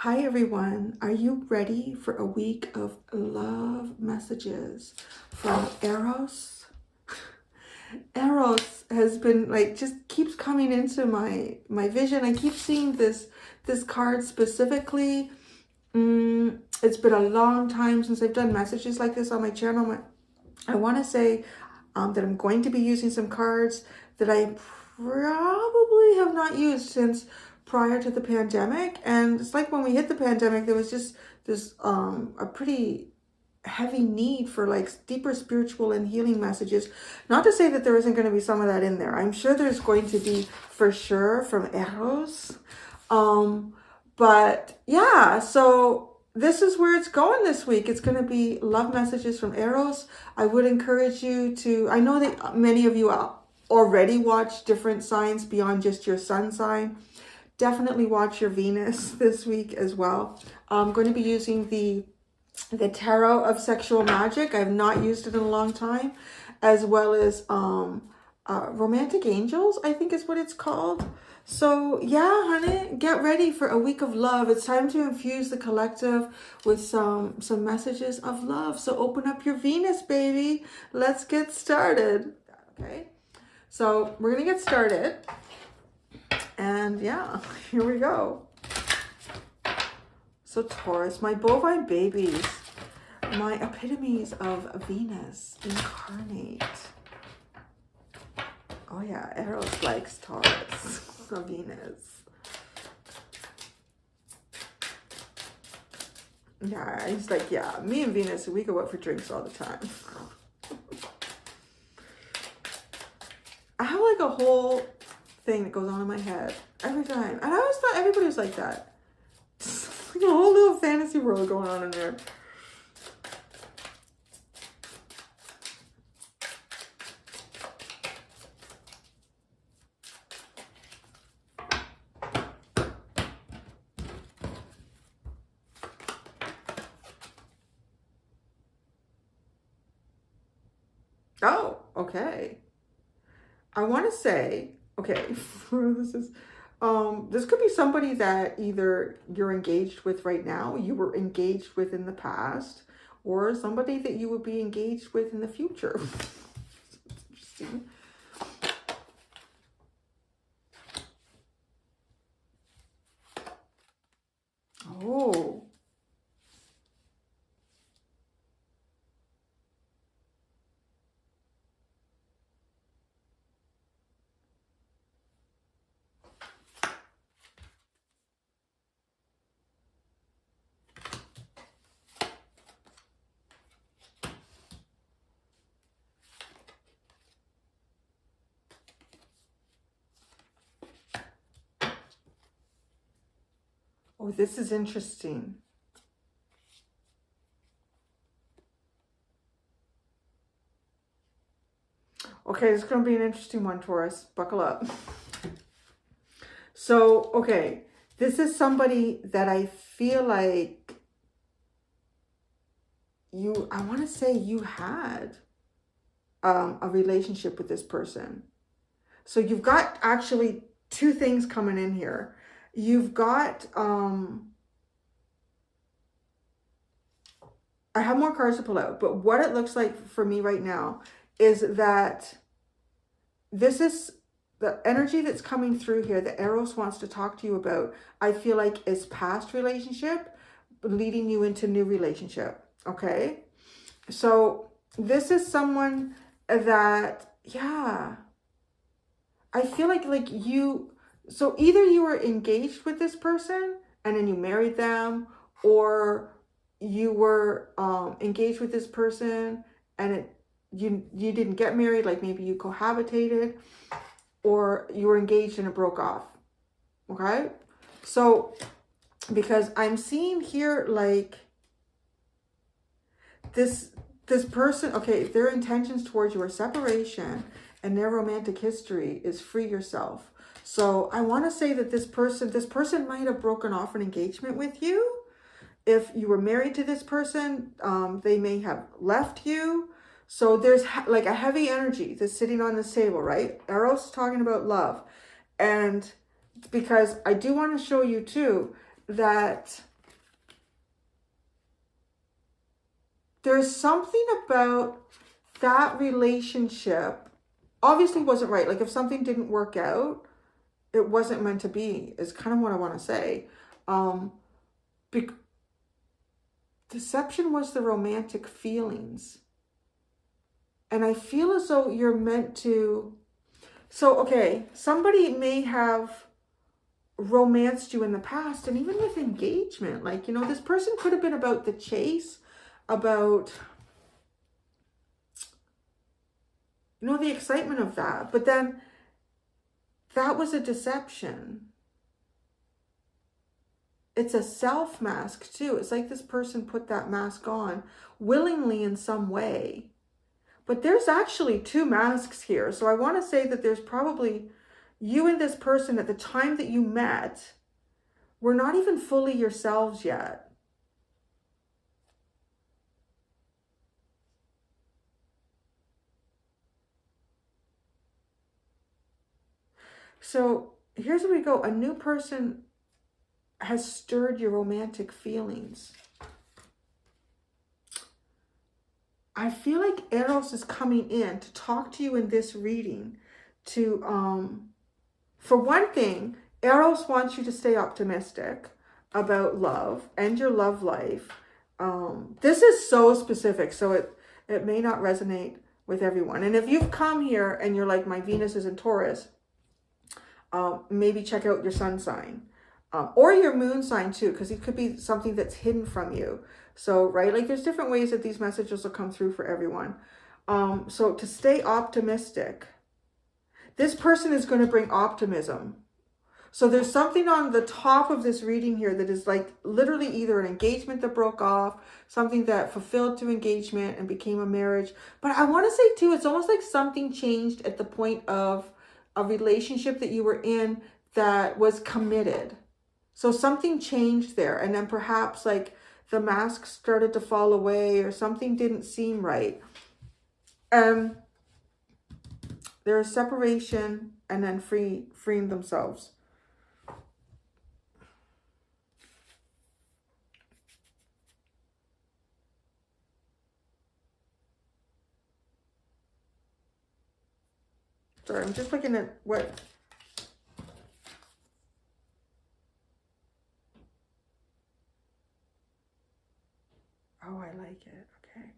Hi everyone, are you ready for a week of love messages from Eros? Eros has been like, just keeps coming into my vision. I keep seeing this card specifically. It's been a long time since I've done messages like this on my channel. I want to say that I'm going to be using some cards that I probably have not used since prior to the pandemic. And it's like when we hit the pandemic, there was just this a pretty heavy need for like deeper spiritual and healing messages. Not to say that there isn't going to be some of that in there. I'm sure there's going to be, for sure, from Eros. But yeah, so this is where it's going this week. It's going to be love messages from Eros. I would encourage you to, I know that many of you already watch different signs beyond just your sun sign. Definitely watch your Venus this week as well. I'm going to be using the Tarot of Sexual Magic. I've not used it in a long time, as well as Romantic Angels, I think is what it's called. So yeah, honey, get ready for a week of love. It's time to infuse the collective with some messages of love. So open up your Venus, baby. Let's get started. Okay, so we're gonna get started, and yeah, here we go. So Taurus, my bovine babies, my epitomes of Venus incarnate. Oh yeah, Eros likes Taurus, Venus. Yeah, he's like, yeah, me and Venus, we go out for drinks all the time. I have like a whole thing that goes on in my head every time. And I always thought everybody was like that. Like a whole little fantasy world going on in there. Oh, okay. I want to say, okay, this could be somebody that either you're engaged with right now, you were engaged with in the past, or somebody that you would be engaged with in the future. Interesting. Oh. Oh, this is interesting. Okay, it's going to be an interesting one, Taurus. Buckle up. So, okay, this is somebody that I feel like I want to say you had a relationship with this person. So you've got actually two things coming in here. You've got, I have more cards to pull out, but what it looks like for me right now is that this is the energy that's coming through here that Eros wants to talk to you about. I feel like is past relationship leading you into new relationship. Okay. So this is someone that, yeah, I feel like you, so either you were engaged with this person and then you married them, or you were engaged with this person and you didn't get married, like maybe you cohabitated, or you were engaged and it broke off. Okay? So, because I'm seeing here like this person, okay, their intentions towards you are separation, and their romantic history is free yourself. So I want to say that this person might have broken off an engagement with you. If you were married to this person, they may have left you. So there's like a heavy energy that's sitting on this table, right? Eros is talking about love. And because I do want to show you too that there's something about that relationship obviously wasn't right. Like if something didn't work out, it wasn't meant to be, is kind of what I want to say. Deception was the romantic feelings. And I feel as though you're meant to... So, okay, somebody may have romanced you in the past, and even with engagement, like, you know, this person could have been about the chase, about, you know, the excitement of that. But then that was a deception. It's a self mask too. It's like this person put that mask on willingly in some way. But there's actually two masks here. So I want to say that there's probably you and this person at the time that you met were not even fully yourselves yet. So here's where we go. A new person has stirred your romantic feelings. I feel like Eros is coming in to talk to you in this reading to, for one thing, Eros wants you to stay optimistic about love and your love life. This is so specific, so it may not resonate with everyone. And if you've come here and you're like, my Venus is in Taurus, maybe check out your sun sign. Or your moon sign too, because it could be something that's hidden from you. So, right, like there's different ways that these messages will come through for everyone. So to stay optimistic, this person is going to bring optimism. So there's something on the top of this reading here that is like literally either an engagement that broke off, something that fulfilled to engagement and became a marriage. But I want to say too, it's almost like something changed at the point of a relationship that you were in that was committed. So something changed there, and then perhaps like the mask started to fall away or something didn't seem right. There's separation and then freeing themselves. Sorry, I'm just looking at what... Oh, I like it. Okay.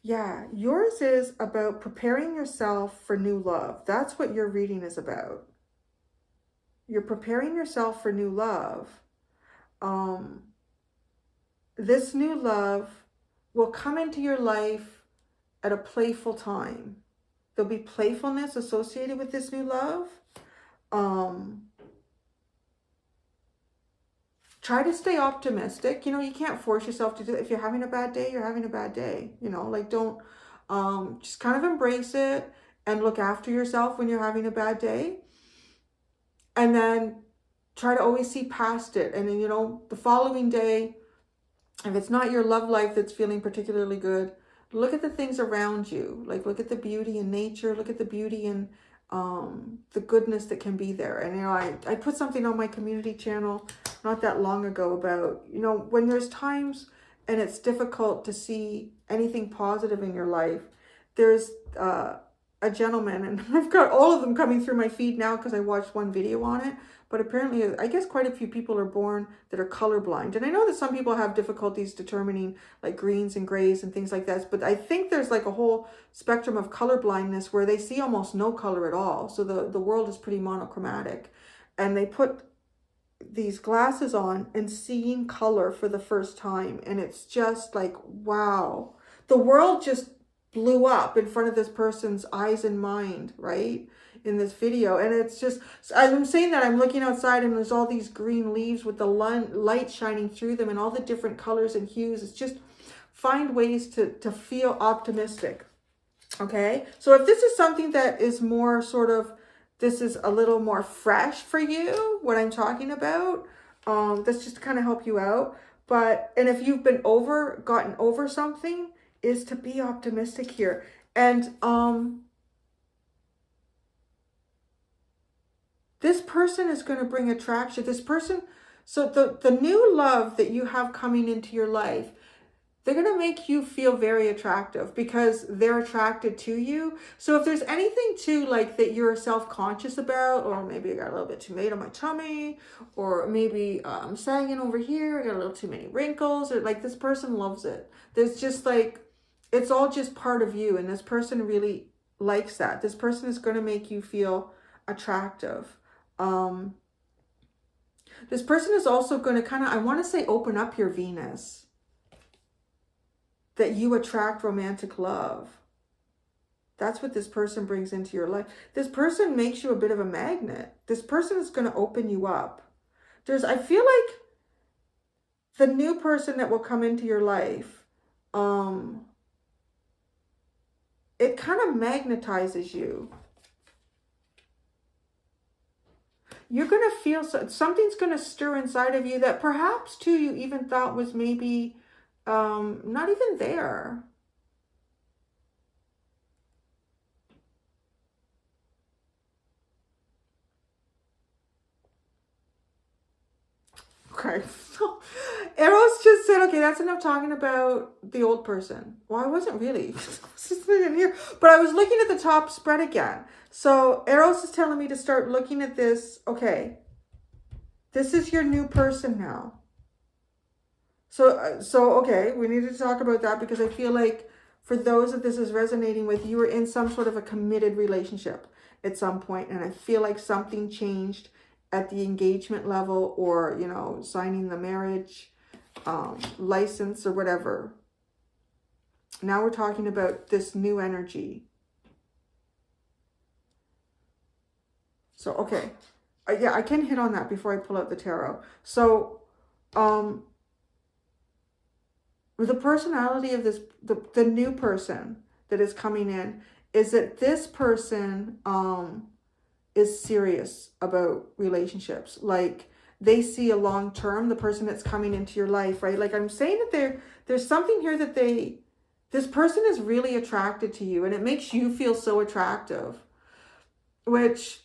Yeah, yours is about preparing yourself for new love. That's what your reading is about. You're preparing yourself for new love. This new love will come into your life at a playful time. There'll be playfulness associated with this new love. Try to stay optimistic. You know, you can't force yourself to do it. If you're having a bad day, you're having a bad day. You know, like don't, just kind of embrace it and look after yourself when you're having a bad day. And then try to always see past it. And then, you know, the following day, if it's not your love life that's feeling particularly good, look at the things around you. Like look at the beauty in nature, look at the beauty in the goodness that can be there. And, you know, I put something on my community channel not that long ago about, you know, when there's times and it's difficult to see anything positive in your life, there's a gentleman, and I've got all of them coming through my feed now because I watched one video on it, but apparently I guess quite a few people are born that are colorblind. And I know that some people have difficulties determining like greens and grays and things like that, but I think there's like a whole spectrum of color blindness where they see almost no color at all. So the world is pretty monochromatic, and they put these glasses on and seeing color for the first time, and it's just like, wow, the world just blew up in front of this person's eyes and mind, right, in this video. And it's just, as I'm saying that, I'm looking outside and there's all these green leaves with the light shining through them and all the different colors and hues. It's just, find ways to feel optimistic. Okay, so if this is something that is more sort of, this is a little more fresh for you, what I'm talking about, that's just to kind of help you out. But, and if you've been gotten over something, is to be optimistic here. And this person is going to bring attraction. This person, so the new love that you have coming into your life, they're going to make you feel very attractive because they're attracted to you. So if there's anything too like that you're self-conscious about, or maybe I got a little bit too made on my tummy, or maybe I'm sagging over here, I got a little too many wrinkles, or like this person loves it. There's just like, it's all just part of you. And this person really likes that. This person is going to make you feel attractive. This person is also going to kind of, I want to say, open up your Venus. That you attract romantic love. That's what this person brings into your life. This person makes you a bit of a magnet. This person is going to open you up. I feel like the new person that will come into your life, it kind of magnetizes you. You're going to feel, something's going to stir inside of you that perhaps too you even thought was maybe not even there. Okay, so Eros just said, okay, that's enough talking about the old person. Well, I wasn't really. I was just in here, but I was looking at the top spread again. So Eros is telling me to start looking at this. Okay, this is your new person now. So okay, we need to talk about that because I feel like for those that this is resonating with, you were in some sort of a committed relationship at some point, and I feel like something changed at the engagement level, or, you know, signing the marriage license or whatever. Now we're talking about this new energy. So, okay. Yeah, I can hit on that before I pull out the tarot. So, the personality of this, the new person that is coming in, is that this person is serious about relationships. Like, they see a long term, the person that's coming into your life, right? Like, I'm saying that there's something here that this person is really attracted to you, and it makes you feel so attractive, which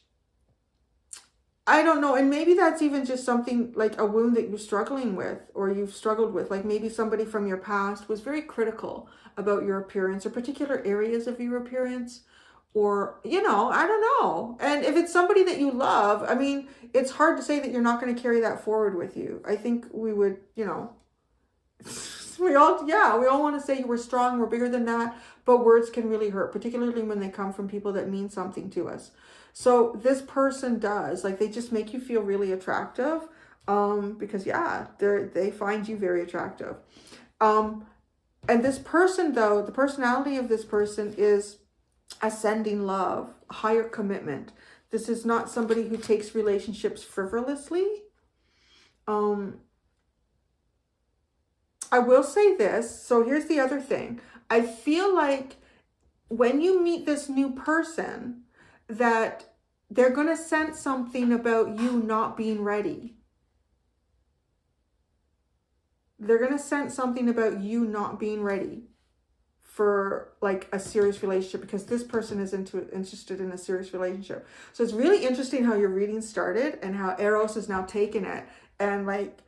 I don't know. And maybe that's even just something like a wound that you're struggling with, or you've struggled with. Like maybe somebody from your past was very critical about your appearance, or particular areas of your appearance, or, you know, I don't know. And if it's somebody that you love, I mean, it's hard to say that you're not going to carry that forward with you. I think we would, you know, we all want to say you were strong, we're bigger than that, but words can really hurt, particularly when they come from people that mean something to us. So this person does, like, they just make you feel really attractive, because yeah, they find you very attractive. And this person, though, the personality of this person is ascending love, higher commitment. This is not somebody who takes relationships frivolously. I will say this. So here's the other thing. I feel like when you meet this new person, that they're going to sense something about you not being ready. They're going to sense something about you not being ready for like a serious relationship, because this person is interested in a serious relationship. So it's really interesting how your reading started and how Eros is now taking it. And like,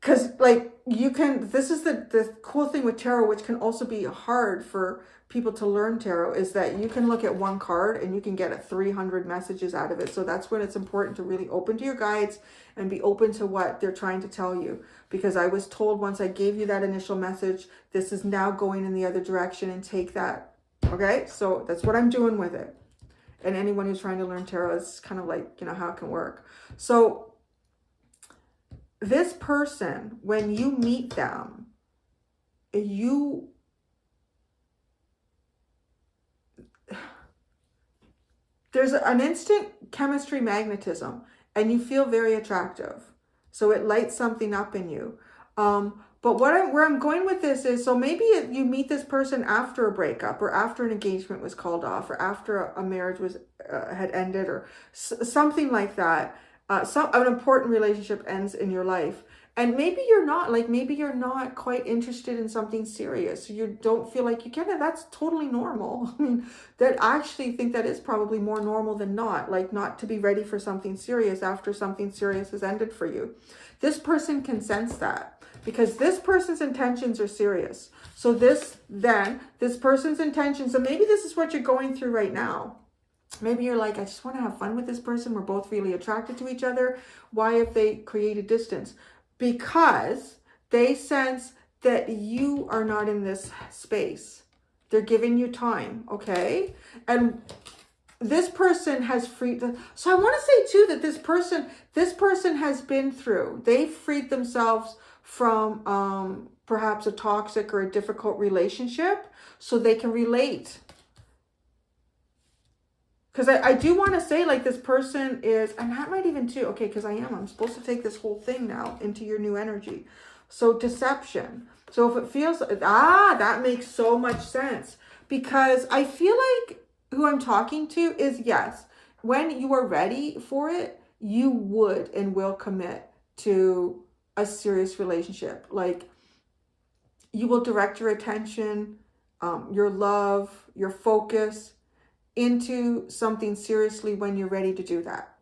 because like you can, this is the cool thing with tarot, which can also be hard for people to learn tarot, is that you can look at one card and you can get 300 messages out of it. So that's when it's important to really open to your guides and be open to what they're trying to tell you. Because I was told once I gave you that initial message, this is now going in the other direction, and take that. Okay, so that's what I'm doing with it. And anyone who's trying to learn tarot is kind of like, you know, how it can work. So this person, when you meet them, there's an instant chemistry magnetism, and you feel very attractive. So it lights something up in you. But where I'm going with this is, so maybe you meet this person after a breakup, or after an engagement was called off, or after a marriage was had ended, or something like that. An important relationship ends in your life, And maybe you're not, like, maybe you're not quite interested in something serious. You don't feel like you can, and that's totally normal. I mean, that I actually think that is probably more normal than not, like not to be ready for something serious after something serious has ended for you. This person can sense that because this person's intentions are serious. So this person's intentions, and maybe this is what you're going through right now. Maybe you're like, I just want to have fun with this person. We're both really attracted to each other. Why have they created distance? Because they sense that you are not in this space. They're giving you time, okay? And this person has freed them. So I want to say too that this person has been through. They've freed themselves from perhaps a toxic or a difficult relationship, so they can relate. Because I do want to say, like, this person is, and that might even too, okay, because I'm supposed to take this whole thing now into your new energy. So deception. So if it feels, that makes so much sense. Because I feel like who I'm talking to is, yes, when you are ready for it, you would and will commit to a serious relationship. Like, you will direct your attention, your love, your focus into something seriously when you're ready to do that.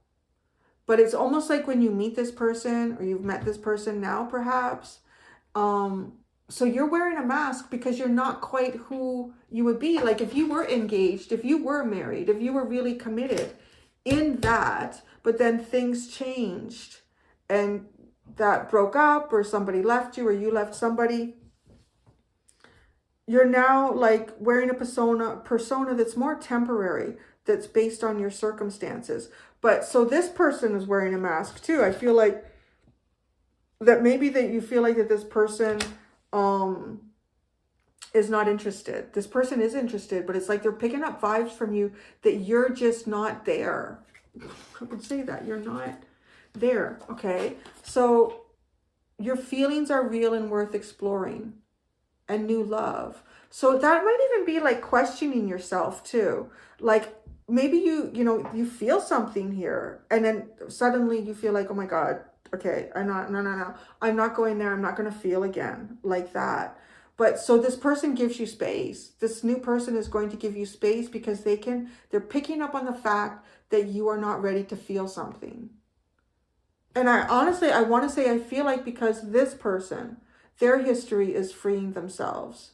But it's almost like when you meet this person, or you've met this person now perhaps, so you're wearing a mask because you're not quite who you would be. Like if you were engaged, if you were married, if you were really committed in that, but then things changed and that broke up, or somebody left you, or you left somebody, you're now like wearing a persona that's more temporary, that's based on your circumstances. But so this person is wearing a mask too. I feel like that maybe that you feel like that this person is not interested. This person is interested, but it's like they're picking up vibes from you that you're just not there. I would say that you're not there. Okay. So your feelings are real and worth exploring. And new love. So that might even be like questioning yourself too. Like maybe you feel something here, and then suddenly you feel like, oh my God, okay, no. I'm not going there. I'm not going to feel again like that. But so this person gives you space. This new person is going to give you space because they're picking up on the fact that you are not ready to feel something. And I want to say, I feel like because this person, their history is freeing themselves.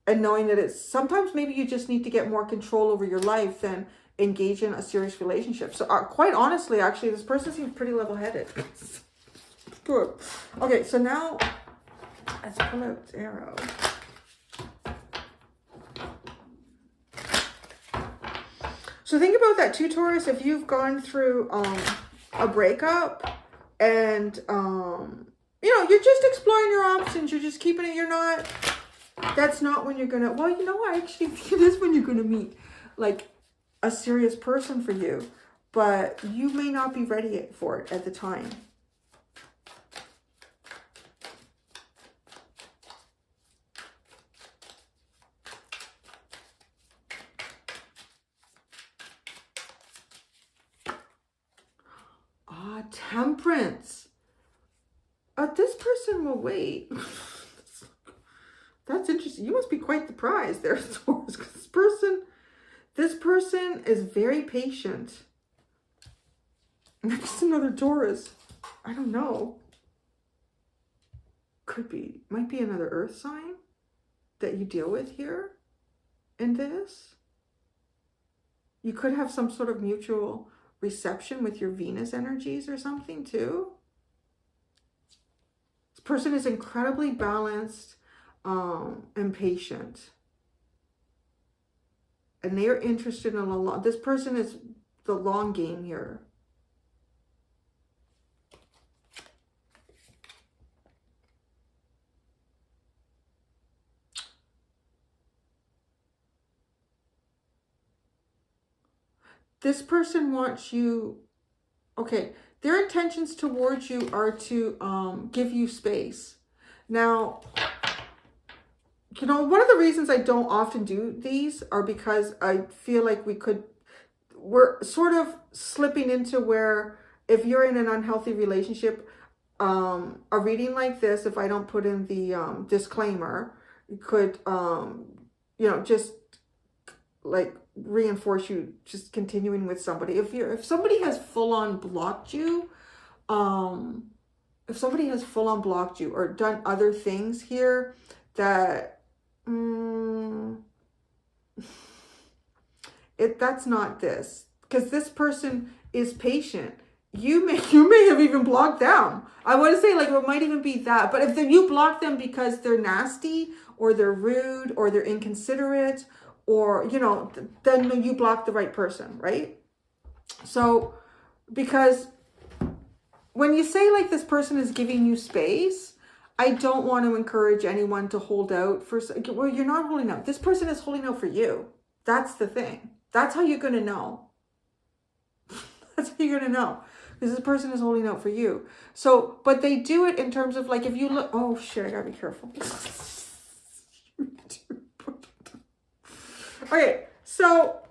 And knowing that it's, sometimes maybe you just need to get more control over your life than engage in a serious relationship. So quite honestly, actually, this person seems pretty level-headed. Good. Okay, so now let's pull out tarot. So think about that too, Taurus. If you've gone through a breakup and you're just exploring your options. You're just keeping it. That's not when you're going to, I actually think it is when you're going to meet like a serious person for you, but you may not be ready for it at the time. Temperance. This person will wait. That's interesting. You must be quite the prize there, Taurus. This person is very patient. Next, another Taurus. I don't know. Might be another earth sign that you deal with here in this. You could have some sort of mutual reception with your Venus energies or something too. This person is incredibly balanced and patient. And they are interested in this person is the long game here. This person wants you, okay, their intentions towards you are to give you space. Now, one of the reasons I don't often do these are because I feel like we're sort of slipping into where if you're in an unhealthy relationship, a reading like this, if I don't put in the disclaimer, could, you know, just like reinforce you just continuing with somebody. If somebody has full on blocked you, if somebody has full on blocked you or done other things here that, that's not this, because this person is patient. You may have even blocked them. I want to say, like, it might even be that. But if you block them because they're nasty or they're rude or they're inconsiderate, or, you know, then you block the right person, right? So, because when you say, like, this person is giving you space, I don't want to encourage anyone to hold out for, well, you're not holding out. This person is holding out for you. That's the thing. That's how you're going to know. That's how you're going to know. Because this person is holding out for you. So, but they do it in terms of, like, if you look, oh shit, I gotta be careful. Okay, so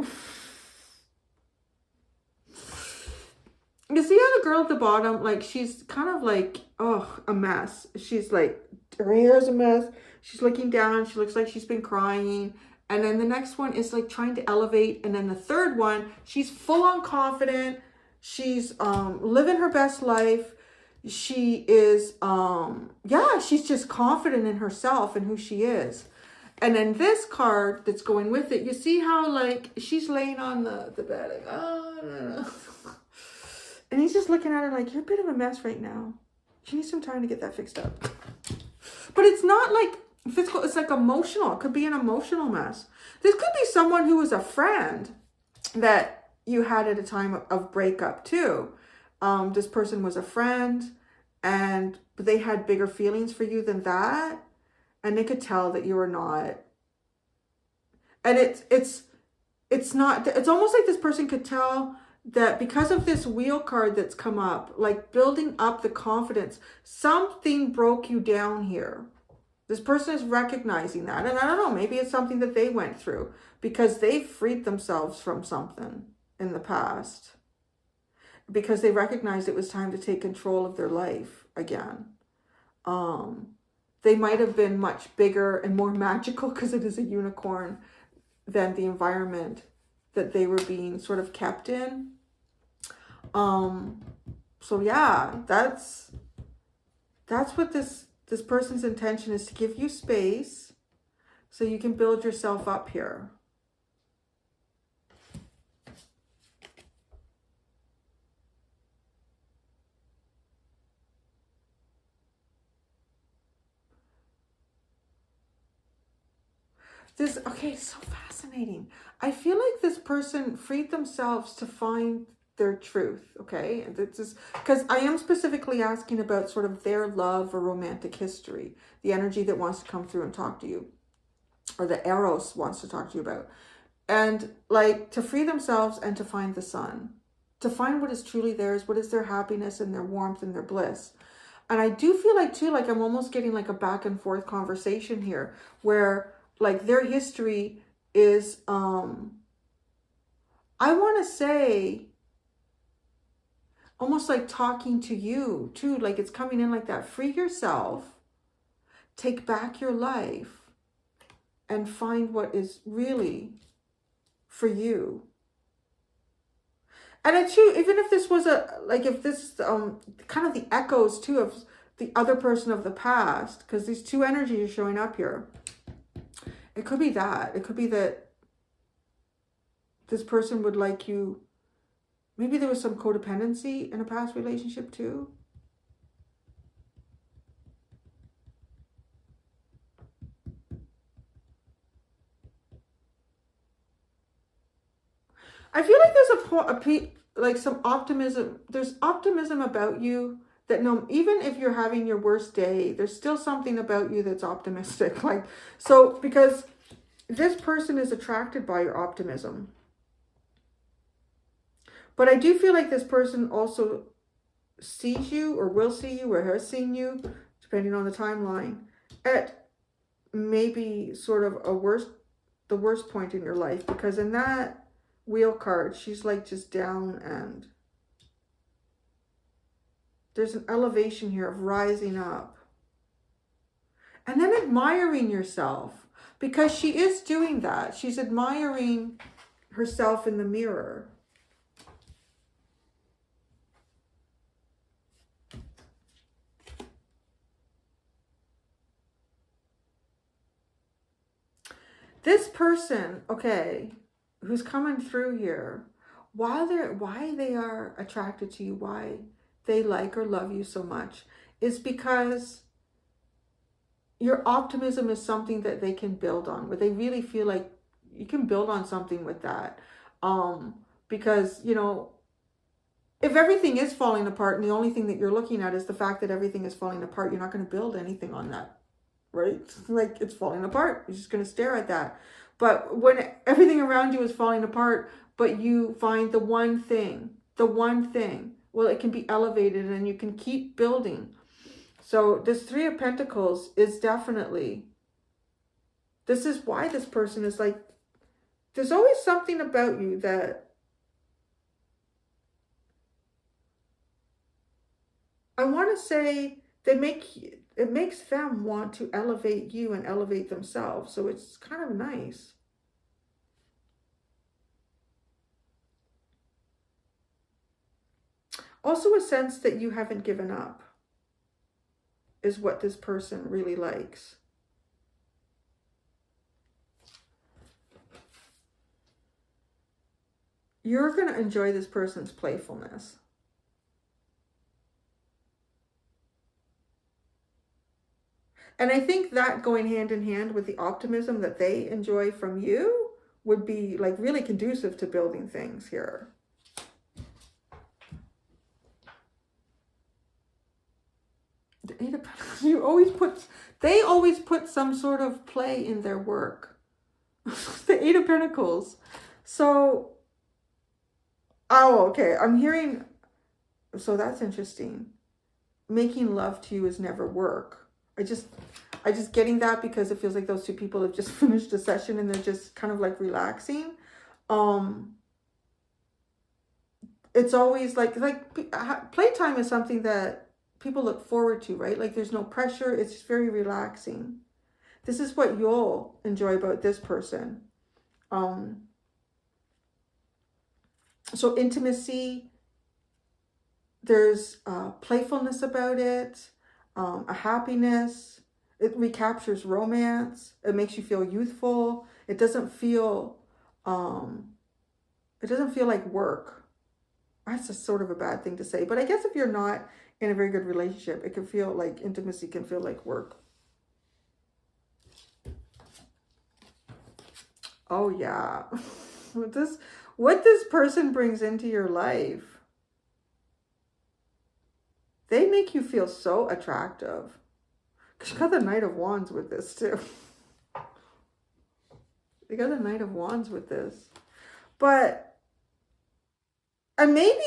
you see how the girl at the bottom, like, she's kind of like, oh, a mess. She's like, her hair is a mess. She's looking down. She looks like she's been crying. And then the next one is like trying to elevate. And then the third one, she's full on confident. She's living her best life. She is, yeah, she's just confident in herself and who she is. And then this card that's going with it, you see how, like, she's laying on the bed, like, oh, no. And he's just looking at her like, you're a bit of a mess right now. You need some time to get that fixed up. But it's not like physical, it's like emotional. It could be an emotional mess. This could be someone who was a friend that you had at a time of breakup too. This person was a friend and they had bigger feelings for you than that. And they could tell that you were not. And it's not, it's almost like this person could tell that because of this wheel card that's come up, like building up the confidence, something broke you down here. This person is recognizing that. And I don't know, maybe it's something that they went through because they freed themselves from something in the past. Because they recognized it was time to take control of their life again. They might have been much bigger and more magical because it is a unicorn than the environment that they were being sort of kept in. So yeah, that's what this person's intention is, to give you space so you can build yourself up here. Okay, so fascinating. I feel like this person freed themselves to find their truth, okay? And this is because I am specifically asking about sort of their love or romantic history, the energy that wants to come through and talk to you, or the Eros wants to talk to you about. And like to free themselves and to find the sun, to find what is truly theirs, what is their happiness and their warmth and their bliss. And I do feel like too, like I'm almost getting like a back and forth conversation here where like their history is, I want to say, almost like talking to you too, like it's coming in like that. Free yourself, take back your life, and find what is really for you. And it's true, even if this was if this kind of the echoes too of the other person of the past, because these two energies are showing up here. It could be that. It could be that this person would like you. Maybe there was some codependency in a past relationship too. I feel like there's some optimism. There's optimism about you that even if you're having your worst day, there's still something about you that's optimistic. Like, so because this person is attracted by your optimism. But I do feel like this person also sees you or will see you or has seen you, depending on the timeline, at maybe sort of the worst point in your life. Because in that wheel card, she's like just down and There's an elevation here of rising up. And then admiring yourself, because she is doing that. She's admiring herself in the mirror. This person, okay, who's coming through here, why they are attracted to you, why they like or love you so much, is because your optimism is something that they can build on, where they really feel like you can build on something with that. Because, you know, if everything is falling apart and the only thing that you're looking at is the fact that everything is falling apart, you're not going to build anything on that, right? Like, it's falling apart. You're just going to stare at that. But when everything around you is falling apart, but you find the one thing, well, it can be elevated and you can keep building. So this Three of Pentacles is definitely, this is why this person is like, there's always something about you that I want to say it makes them want to elevate you and elevate themselves. So it's kind of nice. Also a sense that you haven't given up is what this person really likes. You're going to enjoy this person's playfulness. And I think that going hand in hand with the optimism that they enjoy from you would be like really conducive to building things here. The Eight of Pentacles, they always put some sort of play in their work. The Eight of Pentacles. So, oh, okay. I'm hearing, so that's interesting. Making love to you is never work. I just getting that because it feels like those two people have just finished a session and they're just kind of like relaxing. It's always like playtime is something that people look forward to, right? Like there's no pressure. It's just very relaxing. This is what you'll enjoy about this person. So intimacy, there's playfulness about it. A happiness. It recaptures romance. It makes you feel youthful. It doesn't feel like work. That's just sort of a bad thing to say. But I guess if you're not in a very good relationship, it can feel like intimacy can feel like work. Oh yeah. What this person brings into your life. They make you feel so attractive. Because you got the Knight of Wands with this too. You got the Knight of Wands with this. But, and maybe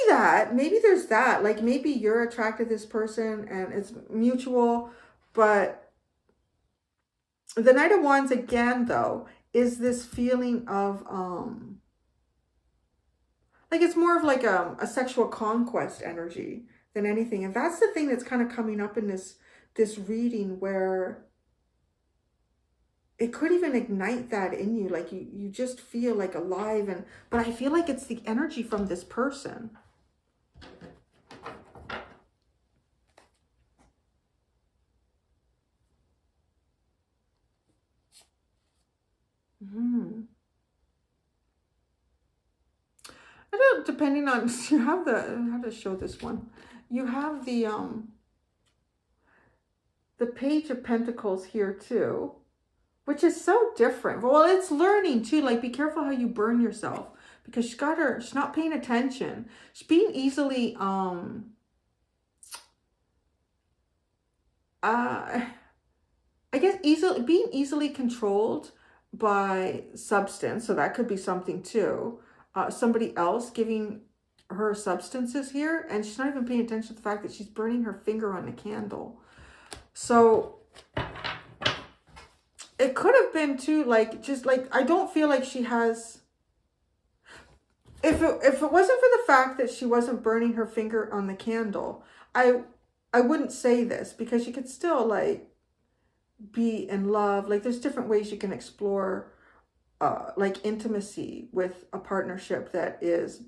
there's that. Like maybe you're attracted to this person and it's mutual. But the Knight of Wands again though, is this feeling of, like it's more of like a sexual conquest energy than anything. And that's the thing that's kind of coming up in this reading, where it could even ignite that in you. Like you just feel like alive. But I feel like it's the energy from this person. I don't, depending on, you have how to show this one. You have the Page of Pentacles here too, which is so different. Well, it's learning too. Like, be careful how you burn yourself, because she's not paying attention. She's being easily, I guess being easily controlled by substance. So that could be something too. Somebody else giving her substances here, and she's not even paying attention to the fact that she's burning her finger on the candle. So it could have been too, like, just like, I don't feel like she has, if it wasn't for the fact that she wasn't burning her finger on the candle, I I wouldn't say this because you could still like be in love. Like there's different ways you can explore like intimacy with a partnership that is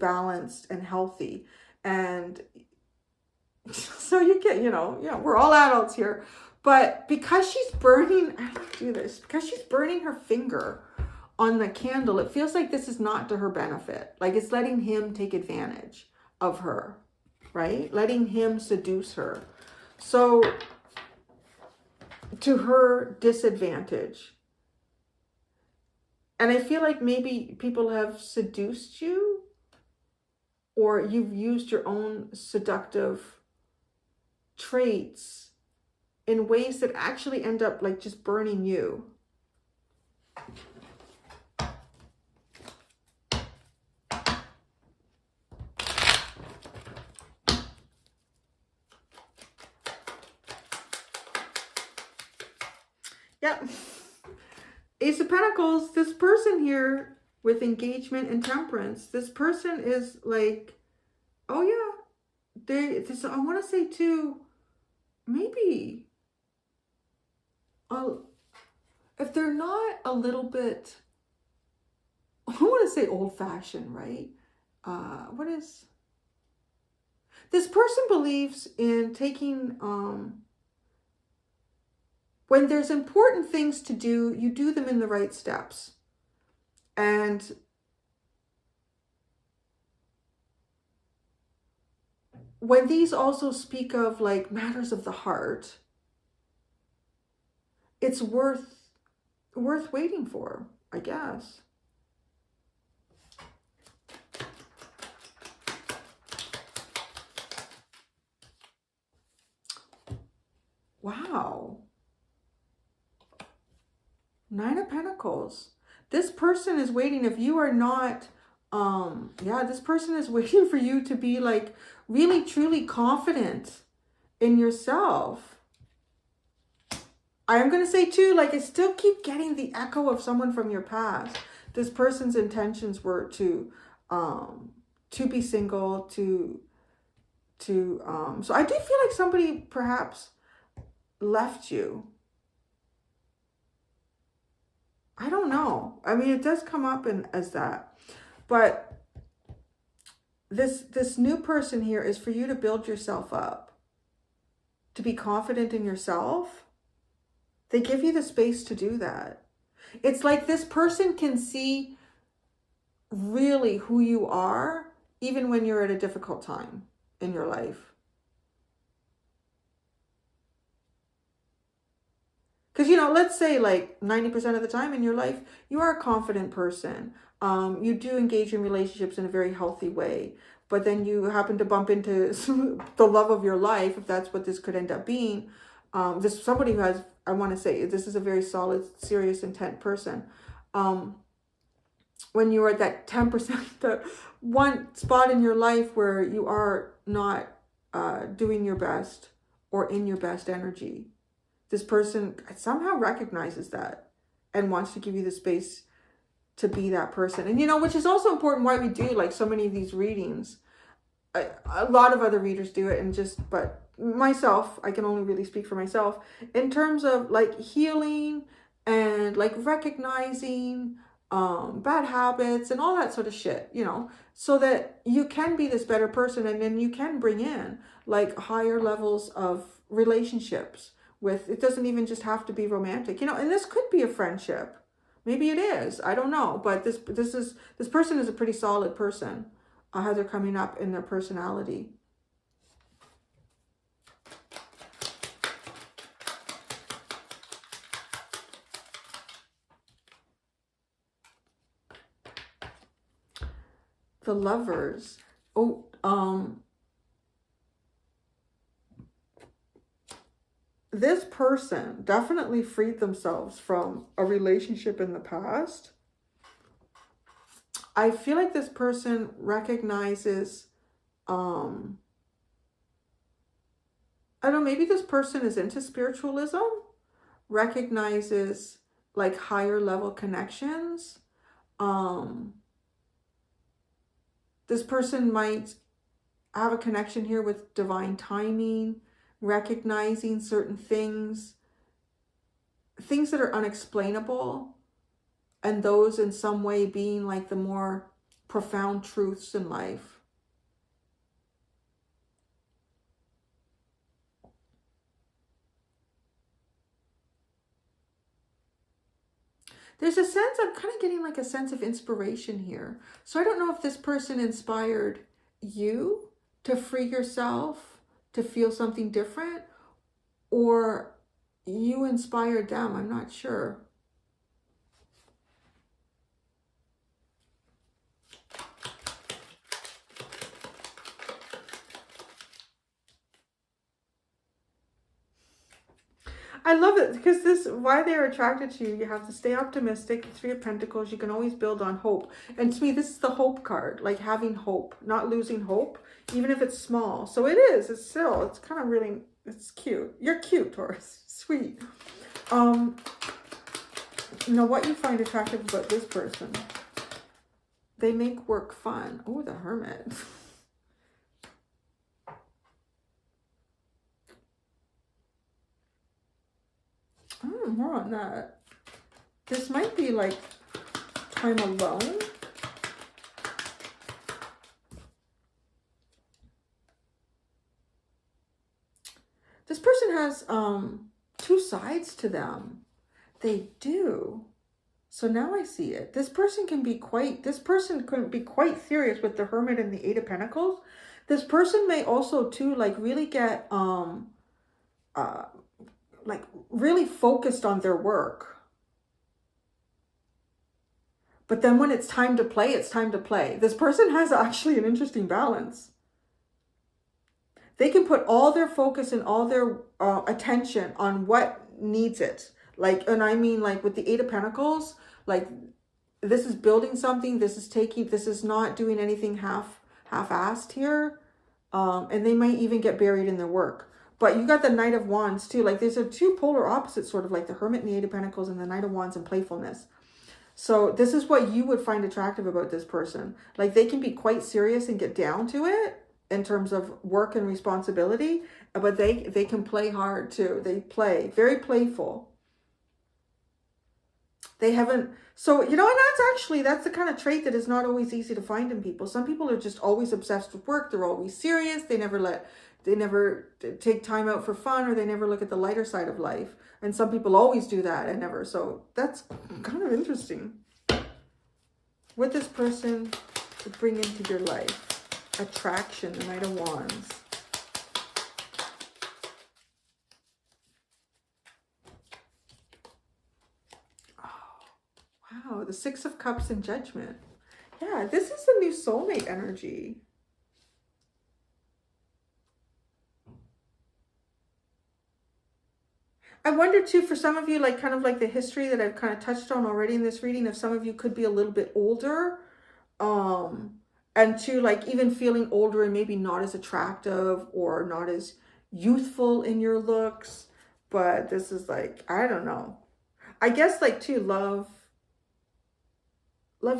balanced and healthy. And so you get, we're all adults here. But because she's burning, I don't do this, because she's burning her finger on the candle, it feels like this is not to her benefit. Like it's letting him take advantage of her, right? Letting him seduce her. So to her disadvantage. And I feel like maybe people have seduced you, or you've used your own seductive traits in ways that actually end up like just burning you. Yep. Ace of Pentacles, this person here with engagement and temperance, this person is like, oh yeah, I want to say too, maybe, if they're not a little bit, I want to say old-fashioned, right? What is, this person believes in taking, when there's important things to do, you do them in the right steps. And when these also speak of like matters of the heart, it's worth waiting for, I guess. Wow. Nine of Pentacles. This person is waiting. If you are not, this person is waiting for you to be like really, truly confident in yourself. I am going to say too, like I still keep getting the echo of someone from your past. This person's intentions were to be single, so I do feel like somebody perhaps left you. I don't know. I mean, it does come up as that. But this new person here is for you to build yourself up, to be confident in yourself. They give you the space to do that. It's like this person can see really who you are, even when you're at a difficult time in your life. Because, let's say like 90% of the time in your life, you are a confident person. You do engage in relationships in a very healthy way. But then you happen to bump into the love of your life, if that's what this could end up being. This somebody who has, I want to say, this is a very solid, serious intent person. When you are at that 10%, the one spot in your life where you are not doing your best or in your best energy. This person somehow recognizes that and wants to give you the space to be that person. And, which is also important why we do like so many of these readings. A lot of other readers do it, but myself, I can only really speak for myself in terms of like healing and like recognizing bad habits and all that sort of shit, so that you can be this better person, and then you can bring in like higher levels of relationships. It doesn't even just have to be romantic, and this could be a friendship. Maybe it is. I don't know. But this person is a pretty solid person. How they're coming up in their personality. The Lovers. Oh, this person definitely freed themselves from a relationship in the past. I feel like this person recognizes, I don't know, maybe this person is into spiritualism, recognizes like higher level connections. This person might I have a connection here with divine timing, recognizing certain things that are unexplainable, and those in some way being like the more profound truths in life. There's a sense, I'm kind of getting like a sense of inspiration here. So I don't know if this person inspired you to free yourself, to feel something different, or you inspired them. I'm not sure. I love it because this, why they're attracted to you, you have to stay optimistic. The Three of Pentacles, you can always build on hope. And to me, this is the hope card, like having hope, not losing hope, even if it's small. So it is, it's still, it's kind of really, it's cute. You're cute, Taurus. Sweet. You know what you find attractive about this person? They make work fun. Oh, the Hermit. More on that. This might be like time alone. This person has two sides to them. They do. So now I see it. This person can be quite serious with the Hermit and the Eight of Pentacles. This person may also too like really get like really focused on their work. But then when it's time to play, it's time to play. This person has actually an interesting balance. They can put all their focus and all their attention on what needs it. Like, and I mean like with the Eight of Pentacles, like this is building something, this is not doing anything half-assed here. And they might even get buried in their work. But you got the Knight of Wands too. Like there's a two polar opposites, sort of like the Hermit and the Eight of Pentacles and the Knight of Wands and playfulness. So this is what you would find attractive about this person. Like they can be quite serious and get down to it in terms of work and responsibility, but they can play hard too. They play very playful. They haven't, so, you know, and that's the kind of trait that is not always easy to find in people. Some people are just always obsessed with work. They're always serious. They never take time out for fun, or they never look at the lighter side of life. And some people always do that and never. So that's kind of interesting. What this person would bring into your life. Attraction, the Knight of Wands. Wow, the Six of Cups and Judgment. Yeah, this is the new soulmate energy. I wonder too, for some of you, like kind of like the history that I've kind of touched on already in this reading, if some of you could be a little bit older, and to like even feeling older and maybe not as attractive or not as youthful in your looks. But this is like, I don't know. I guess like too, love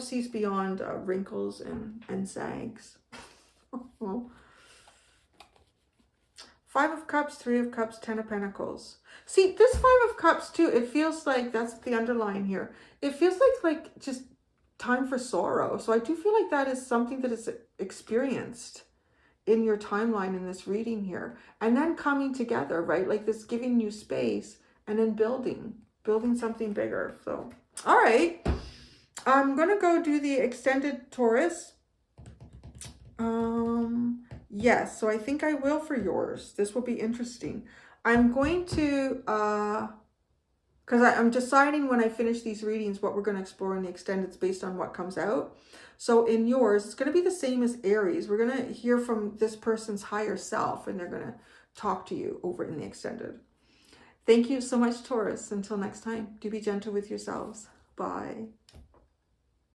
sees beyond wrinkles and sags. Five of Cups, Three of Cups, Ten of Pentacles. See, this Five of Cups too, it feels like, that's the underline here. It feels like just time for sorrow. So I do feel like that is something that is experienced in your timeline in this reading here. And then coming together, right? Like this giving you space and then building something bigger. So, all right. I'm going to go do the extended Taurus. Yes, so I think I will for yours. This will be interesting. I'm going to, because I'm deciding when I finish these readings what we're going to explore in the extended based on what comes out. So in yours, it's going to be the same as Aries. We're going to hear from this person's higher self, and they're going to talk to you over in the extended. Thank you so much, Taurus. Until next time, do be gentle with yourselves. Bye.